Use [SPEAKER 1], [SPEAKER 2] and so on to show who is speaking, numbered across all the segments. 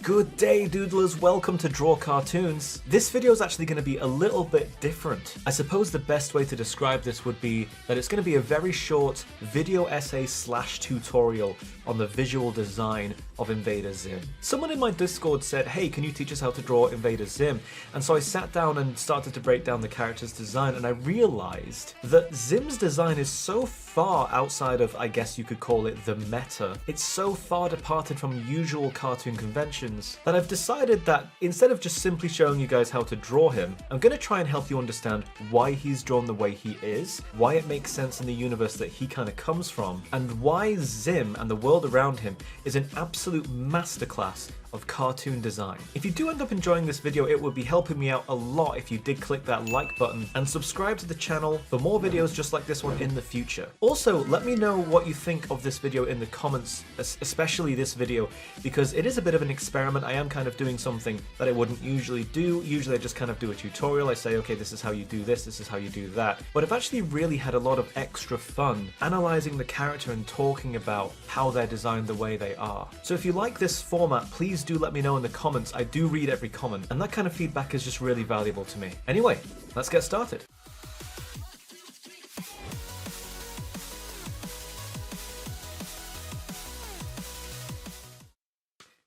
[SPEAKER 1] Good day, doodlers. Welcome to Draw Cartoons. This video is actually going to be a little bit different. I suppose the best way to describe this would be that it's going to be a very short video essay / tutorial on the visual design of Invader Zim. Someone in my Discord said, hey, can you teach us how to draw Invader Zim? And so I sat down and started to break down the character's design, and I realized that Zim's design is so far outside of, I guess you could call it, the meta. It's so far departed from usual cartoon conventions that I've decided that instead of just simply showing you guys how to draw him, I'm going to try and help you understand why he's drawn the way he is, why it makes sense in the universe that he kind of comes from, and why Zim and the world around him is an absolute masterclass of cartoon design. If you do end up enjoying this video, it would be helping me out a lot if you did click that like button and subscribe to the channel for more videos just like this one in the future. Also, let me know what you think of this video in the comments, especially this video, because it is a bit of an experiment. I am kind of doing something that I wouldn't usually do. Usually I just kind of do a tutorial. I say, okay, this is how you do this is how you do that. But I've actually really had a lot of extra fun analyzing the character and talking about how they're designed the way they are. So if you like this format, please do let me know in the comments. I do read every comment, and that kind of feedback is just really valuable to me. Anyway, let's get started.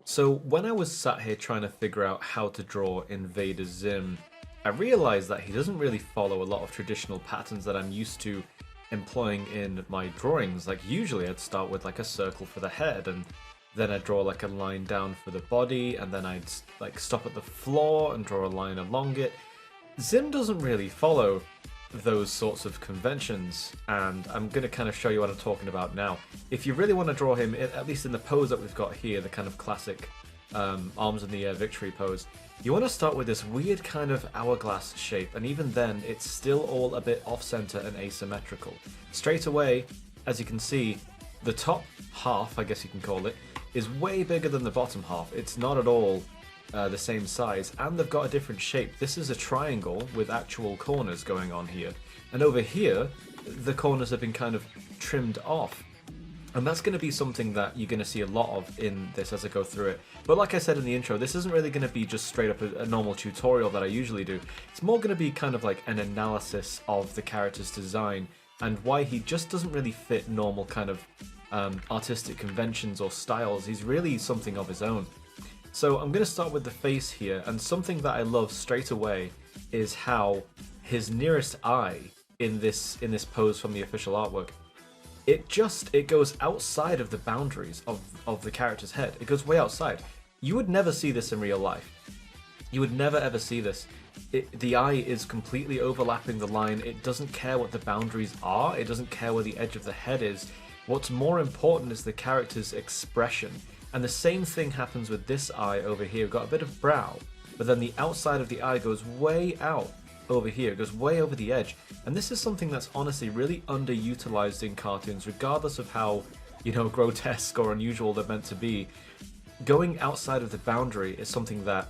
[SPEAKER 1] So when I was sat here trying to figure out how to draw Invader Zim, I realized that he doesn't really follow a lot of traditional patterns that I'm used to employing in my drawings. Like usually I'd start with like a circle for the head, and then I'd draw like a line down for the body, and then I'd like stop at the floor and draw a line along it. Zim doesn't really follow those sorts of conventions, and I'm going to kind of show you what I'm talking about now. If you really want to draw him, at least in the pose that we've got here, the kind of classic arms in the air victory pose, you want to start with this weird kind of hourglass shape, and even then it's still all a bit off-center and asymmetrical. Straight away, as you can see, the top half, I guess you can call it, is way bigger than the bottom half. It's not at all the same size, and they've got a different shape. This is a triangle with actual corners going on here, and over here the corners have been kind of trimmed off, and that's going to be something that you're going to see a lot of in this as I go through it. But like I said in the intro, this isn't really going to be just straight up a normal tutorial that I usually do. It's more going to be kind of like an analysis of the character's design and why he just doesn't really fit normal kind of artistic conventions or styles. He's really something of his own. So I'm going to start with the face here, and something that I love straight away is how his nearest eye in this pose from the official artwork, it goes outside of the boundaries of the character's head. It goes way outside. You would never see this in real life. You would never ever see this. The eye is completely overlapping the line. It doesn't care what the boundaries are. It doesn't care where the edge of the head is. What's more important is the character's expression. And the same thing happens with this eye over here. We've got a bit of brow, but then the outside of the eye goes way out over here. It goes way over the edge. And this is something that's honestly really underutilized in cartoons, regardless of how, you know, grotesque or unusual they're meant to be. Going outside of the boundary is something that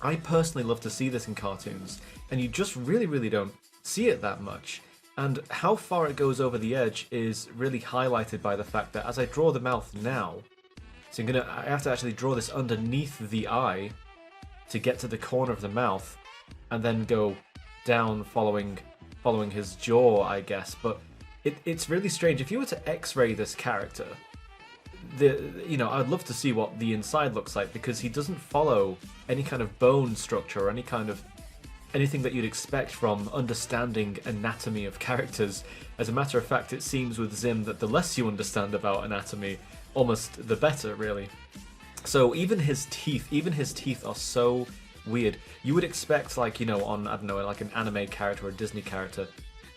[SPEAKER 1] I personally love to see this in cartoons, and you just really don't see it that much. And how far it goes over the edge is really highlighted by the fact that as I draw the mouth now, so I have to actually draw this underneath the eye to get to the corner of the mouth, and then go down following his jaw, I guess. But it's really strange. If you were to X-ray this character, I'd love to see what the inside looks like, because he doesn't follow any kind of bone structure or anything that you'd expect from understanding anatomy of characters. As a matter of fact, it seems with Zim that the less you understand about anatomy, almost the better, really. So even his teeth are so weird. You would expect, like, you know, on, I don't know, like an anime character or a Disney character,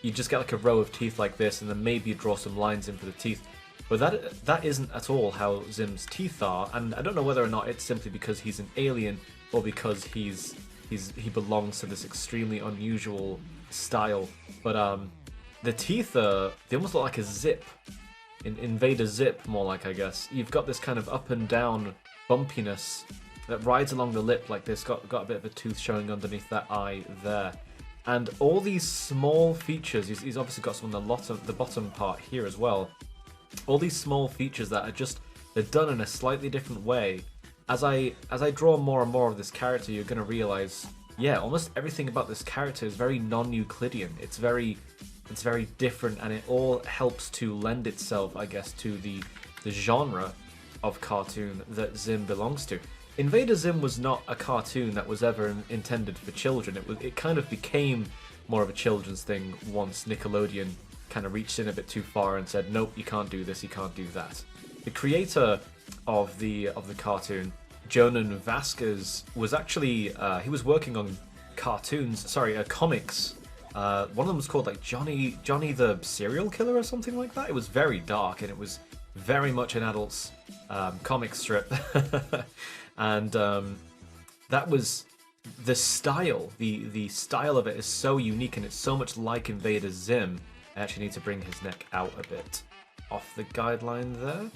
[SPEAKER 1] you just get like a row of teeth like this, and then maybe you draw some lines in for the teeth. But that isn't at all how Zim's teeth are, and I don't know whether or not it's simply because he's an alien or because he belongs to this extremely unusual style. But the teeth they almost look like a zip. In Invader Zip, more like, I guess. You've got this kind of up and down bumpiness that rides along the lip like this. Got a bit of a tooth showing underneath that eye there. And all these small features, he's obviously got some on the bottom part here as well. All these small features that are they're done in a slightly different way as I draw more and more of this character, you're gonna realize, yeah, almost everything about this character is very non-Euclidean. It's very different, and it all helps to lend itself, I guess, to the genre of cartoon that Zim belongs to. Invader Zim was not a cartoon that was ever intended for children. It kind of became more of a children's thing once Nickelodeon kind of reached in a bit too far and said, nope, you can't do this, you can't do that. The creator of the cartoon, Jonan Vasquez, was actually he was working on comics. One of them was called like Johnny the Serial Killer or something like that. It was very dark, and it was very much an adult's comic strip. And that was the style. The style of it is so unique, and it's so much like Invader Zim. I actually need to bring his neck out a bit off the guideline there.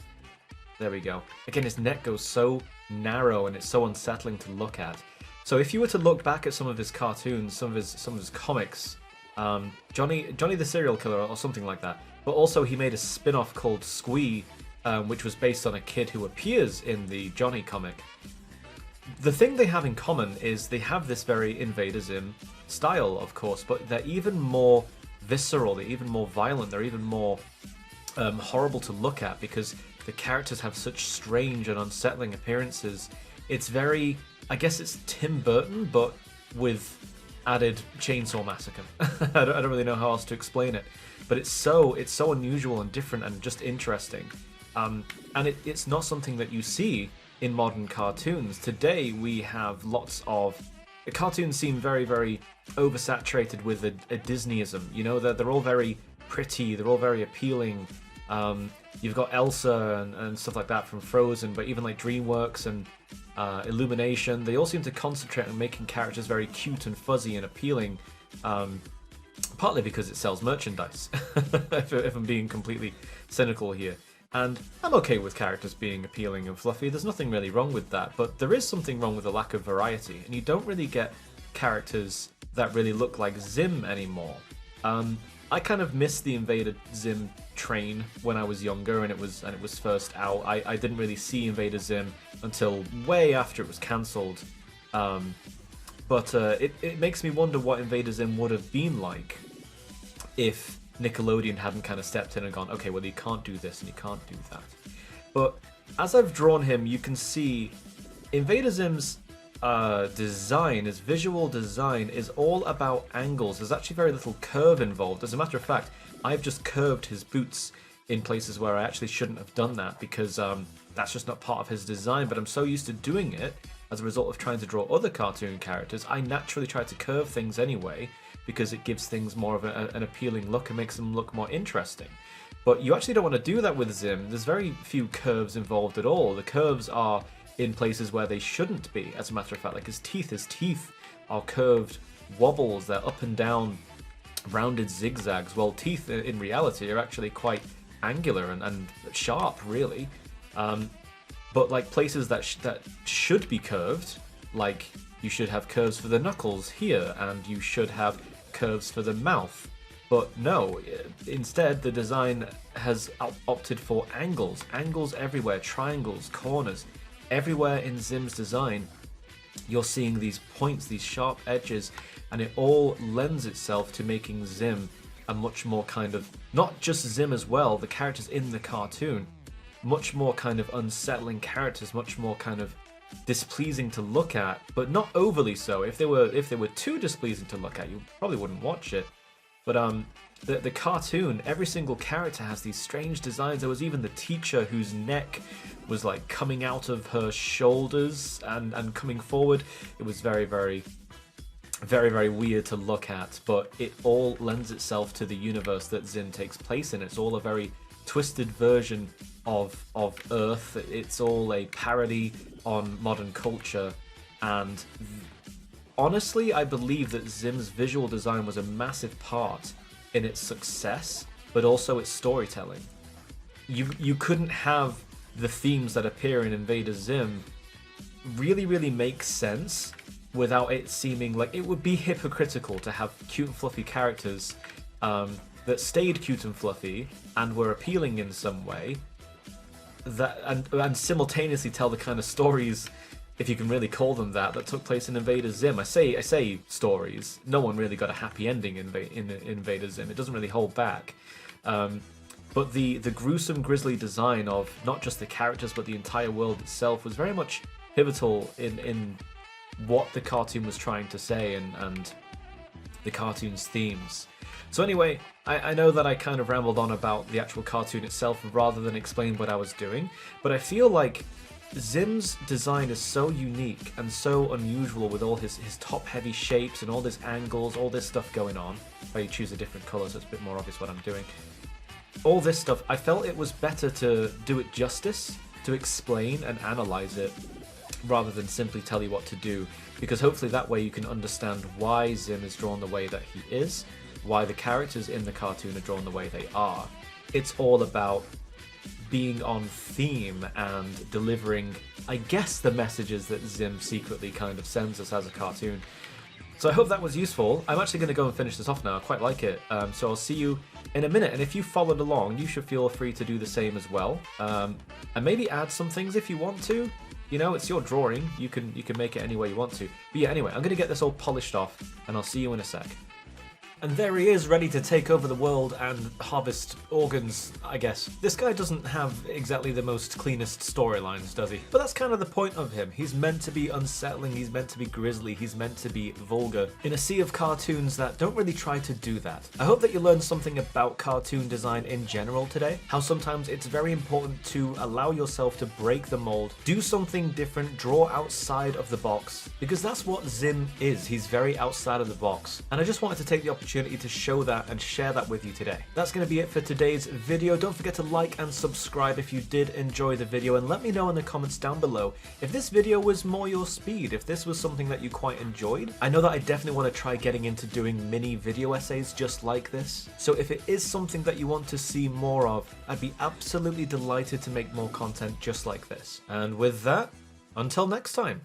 [SPEAKER 1] There we go. Again, his neck goes so narrow, and it's so unsettling to look at. So if you were to look back at some of his cartoons, some of his comics, Johnny the Serial Killer or something like that, but also he made a spin-off called Squee, which was based on a kid who appears in the Johnny comic. The thing they have in common is they have this very Invader Zim style, of course, but they're even more visceral, they're even more violent, they're even more horrible to look at, because the characters have such strange and unsettling appearances. It's very, I guess it's Tim Burton, but with added Chainsaw Massacre. I don't really know how else to explain it, but it's so unusual and different and just interesting. And it's not something that you see in modern cartoons. Today we have lots of... The cartoons seem very, very oversaturated with a Disneyism. You know, they're all very pretty, they're all very appealing. You've got Elsa and stuff like that from Frozen, but even like DreamWorks and Illumination, they all seem to concentrate on making characters very cute and fuzzy and appealing, partly because it sells merchandise, if I'm being completely cynical here. And I'm okay with characters being appealing and fluffy, there's nothing really wrong with that, but there is something wrong with the lack of variety, and you don't really get characters that really look like Zim anymore. I kind of missed the Invader Zim train when I was younger and it was first out. I didn't really see Invader Zim until way after it was cancelled. But it makes me wonder what Invader Zim would have been like if Nickelodeon hadn't kind of stepped in and gone, okay, well, you can't do this and you can't do that. But as I've drawn him, you can see Invader Zim's design, his visual design, is all about angles. There's actually very little curve involved. As a matter of fact, I've just curved his boots in places where I actually shouldn't have done that, because that's just not part of his design, but I'm so used to doing it as a result of trying to draw other cartoon characters, I naturally try to curve things anyway, because it gives things more of an appealing look and makes them look more interesting. But you actually don't want to do that with Zim. There's very few curves involved at all. The curves are in places where they shouldn't be, as a matter of fact. Like his teeth are curved wobbles, they're up and down rounded zigzags. Well, teeth in reality are actually quite angular and sharp, really. But like places that should be curved, like you should have curves for the knuckles here, and you should have curves for the mouth. But no, instead the design has opted for angles everywhere, triangles, corners. Everywhere in Zim's design, you're seeing these points, these sharp edges, and it all lends itself to making Zim a much more kind of, not just Zim as well, the characters in the cartoon, much more kind of unsettling characters, much more kind of displeasing to look at, but not overly so. If they were too displeasing to look at, you probably wouldn't watch it. But the cartoon, every single character has these strange designs. There was even the teacher whose neck was like coming out of her shoulders and coming forward. It was very, very, very, very weird to look at, but it all lends itself to the universe that Zim takes place in. It's all a very twisted version of Earth. It's all a parody on modern culture, and honestly, I believe that Zim's visual design was a massive part in its success, but also its storytelling. You couldn't have the themes that appear in Invader Zim really make sense without it seeming like it would be hypocritical to have cute and fluffy characters that stayed cute and fluffy and were appealing in some way, that and simultaneously tell the kind of stories, if you can really call them that took place in Invader Zim. I say stories. No one really got a happy ending in Invader Zim. It doesn't really hold back. But the gruesome, grisly design of not just the characters but the entire world itself was very much pivotal in what the cartoon was trying to say and the cartoon's themes. So anyway, I know that I kind of rambled on about the actual cartoon itself rather than explain what I was doing, but I feel like Zim's design is so unique and so unusual with all his top-heavy shapes and all these angles, all this stuff going on. If I choose a different colour so it's a bit more obvious what I'm doing. All this stuff, I felt it was better to do it justice, to explain and analyse it, rather than simply tell you what to do, because hopefully that way you can understand why Zim is drawn the way that he is, why the characters in the cartoon are drawn the way they are. It's all about being on theme and delivering, I guess, the messages that Zim secretly kind of sends us as a cartoon. So I hope that was useful. I'm actually going to go and finish this off now. I quite like it. So I'll see you in a minute. And if you followed along, you should feel free to do the same as well. And maybe add some things if you want to. You know, it's your drawing. You can make it any way you want to. But yeah, anyway, I'm going to get this all polished off, and I'll see you in a sec. And there he is, ready to take over the world and harvest organs, I guess. This guy doesn't have exactly the most cleanest storylines, does he? But that's kind of the point of him. He's meant to be unsettling, he's meant to be grisly, he's meant to be vulgar, in a sea of cartoons that don't really try to do that. I hope that you learned something about cartoon design in general today, how sometimes it's very important to allow yourself to break the mold, do something different, draw outside of the box, because that's what Zim is. He's very outside of the box. And I just wanted to take the opportunity to show that and share that with you today. That's going to be it for today's video. Don't forget to like and subscribe if you did enjoy the video, and let me know in the comments down below if this video was more your speed, if this was something that you quite enjoyed. I know that I definitely want to try getting into doing mini video essays just like this, so if it is something that you want to see more of, I'd be absolutely delighted to make more content just like this. And with that, until next time.